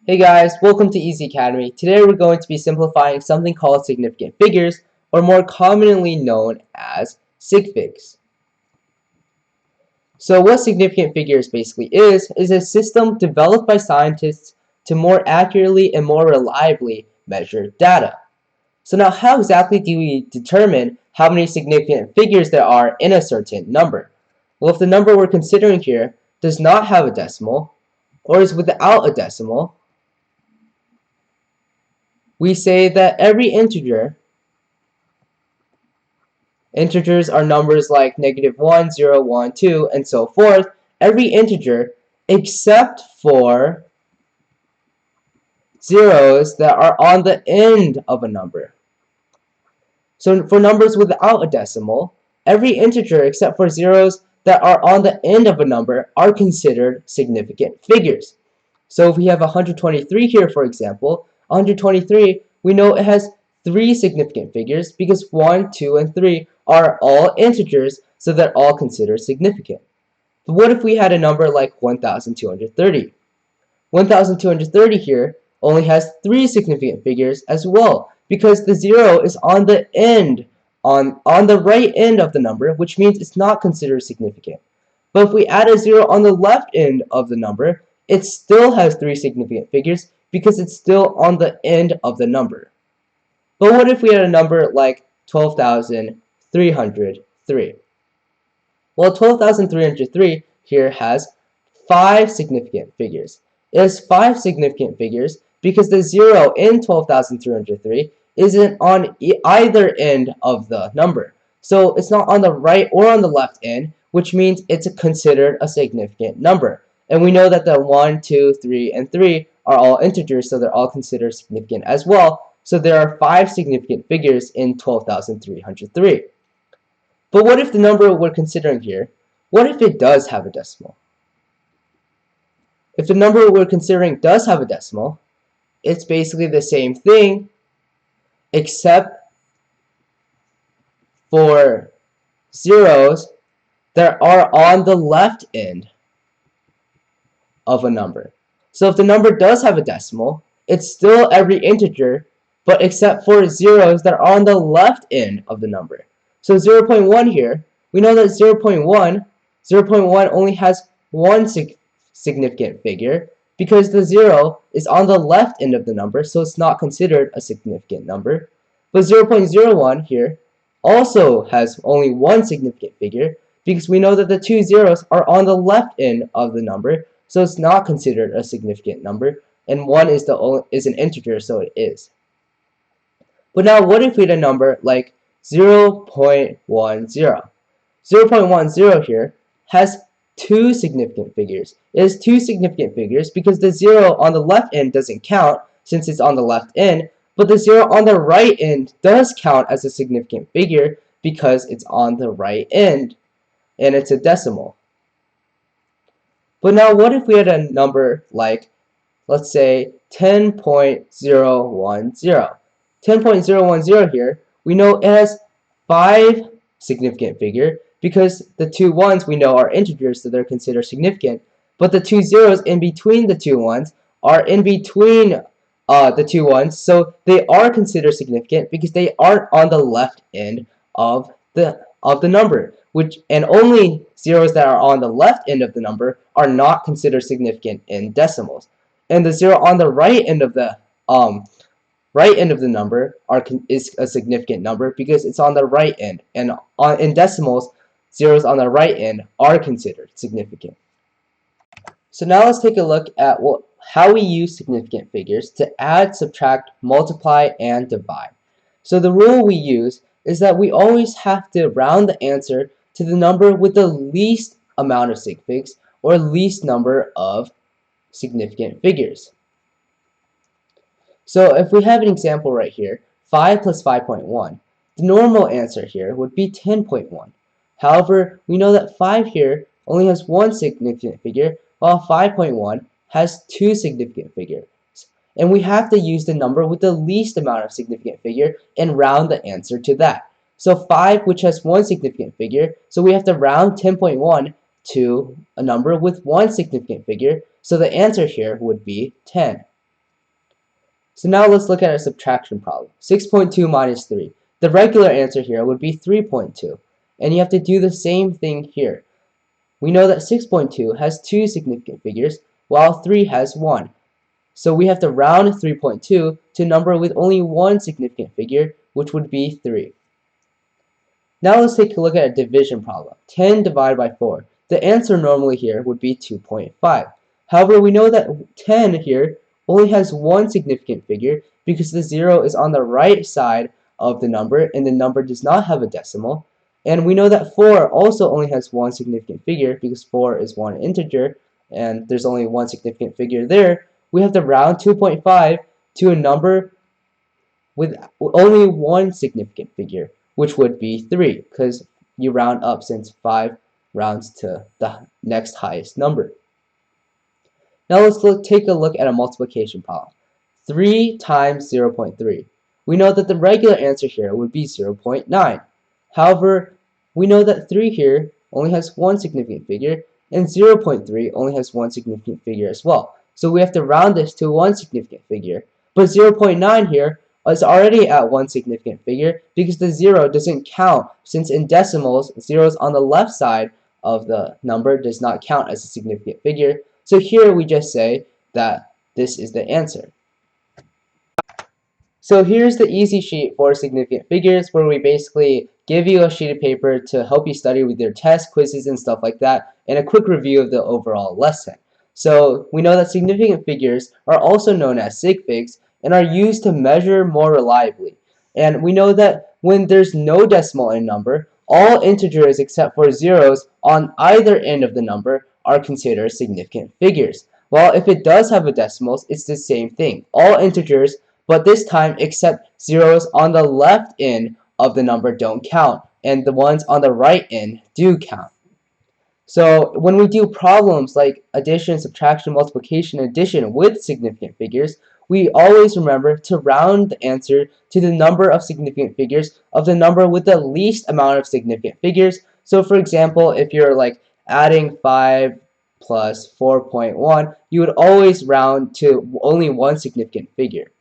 Hey guys, welcome to Easy Academy. Today we're going to be simplifying something called significant figures, or more commonly known as sig figs. So what significant figures basically is a system developed by scientists to more accurately and more reliably measure data. So now how exactly do we determine how many significant figures there are in a certain number? Well, if the number we're considering here does not have a decimal, or is without a decimal, we say that every integers are numbers like -1, 0, 1, 2, and so forth, every integer except for zeros that are on the end of a number. So for numbers without a decimal, every integer except for zeros that are on the end of a number are considered significant figures. So if we have 123 here, for example, 123, we know it has 3 significant figures because 1, 2, and 3 are all integers, so they're all considered significant. But what if we had a number like 1230? 1230 here only has 3 significant figures as well, because the 0 is on the end, on the right end of the number, which means it's not considered significant. But if we add a 0 on the left end of the number, it still has 3 significant figures because it's still on the end of the number. But what if we had a number like 12,303? Well, 12,303 here has 5 significant figures. It has 5 significant figures because the 0 in 12,303 isn't on either end of the number. So it's not on the right or on the left end, which means it's considered a significant number. And we know that the 1, 2, 3, and 3 are all integers, so they're all considered significant as well. So there are 5 significant figures in 12,303. But what if the number we're considering here, what if it does have a decimal? If the number we're considering does have a decimal, it's basically the same thing, except for zeros that are on the left end of a number. So if the number does have a decimal, it's still every integer, but except for zeros that are on the left end of the number. So 0.1 here, we know that 0.1 only has one significant figure because the 0 is on the left end of the number, so it's not considered a significant number. But 0.01 here also has only one significant figure because we know that the 2 zeros are on the left end of the number, so it's not considered a significant number, and 1 is an integer, so it is. But now what if we had a number like 0.10? 0.10 here has 2 significant figures. It has 2 significant figures because the 0 on the left end doesn't count since it's on the left end, but the 0 on the right end does count as a significant figure because it's on the right end, and it's a decimal. But now what if we had a number like, let's say, 10.010? 10.010 here, we know it has 5 significant figures because the 2 ones we know are integers, so they're considered significant, but the 2 zeros in between the 2 ones are in between the 2 ones, so they are considered significant because they aren't on the left end of the number, and only zeros that are on the left end of the number are not considered significant in decimals. And the 0 on the right end of the number is a significant number because it's on the right end, and in decimals, zeros on the right end are considered significant. So now let's take a look at how we use significant figures to add, subtract, multiply, and divide. So the rule we use is that we always have to round the answer to the number with the least amount of sig figs, or least number of significant figures. So if we have an example right here, 5 plus 5.1, the normal answer here would be 10.1. However, we know that 5 here only has one significant figure, while 5.1 has 2 significant figures. And we have to use the number with the least amount of significant figure and round the answer to that. So 5, which has one significant figure, so we have to round 10.1 to a number with one significant figure, so the answer here would be 10. So now let's look at our subtraction problem. 6.2 minus 3. The regular answer here would be 3.2. And you have to do the same thing here. We know that 6.2 has two significant figures, while 3 has one. So we have to round 3.2 to a number with only one significant figure, which would be 3. Now let's take a look at a division problem. 10 divided by 4. The answer normally here would be 2.5. However, we know that 10 here only has one significant figure because the 0 is on the right side of the number and the number does not have a decimal. And we know that 4 also only has one significant figure because 4 is one integer and there's only one significant figure there. We have to round 2.5 to a number with only one significant figure, which would be 3, because you round up since 5 rounds to the next highest number. Now let's take a look at a multiplication problem. 3 times 0.3. We know that the regular answer here would be 0.9. However, we know that 3 here only has one significant figure, and 0.3 only has one significant figure as well. So we have to round this to one significant figure. But 0.9 here is already at one significant figure because the 0 doesn't count, since in decimals, zeros on the left side of the number does not count as a significant figure. So here we just say that this is the answer. So here's the easy sheet for significant figures, where we basically give you a sheet of paper to help you study with your tests, quizzes, and stuff like that, and a quick review of the overall lesson. So we know that significant figures are also known as sig figs and are used to measure more reliably. And we know that when there's no decimal in a number, all integers except for zeros on either end of the number are considered significant figures. While if it does have a decimal, it's the same thing. All integers, but this time except zeros on the left end of the number don't count, and the ones on the right end do count. So when we do problems like addition, subtraction, multiplication, addition with significant figures, we always remember to round the answer to the number of significant figures of the number with the least amount of significant figures. So for example, if you're like adding 5 plus 4.1, you would always round to only one significant figure.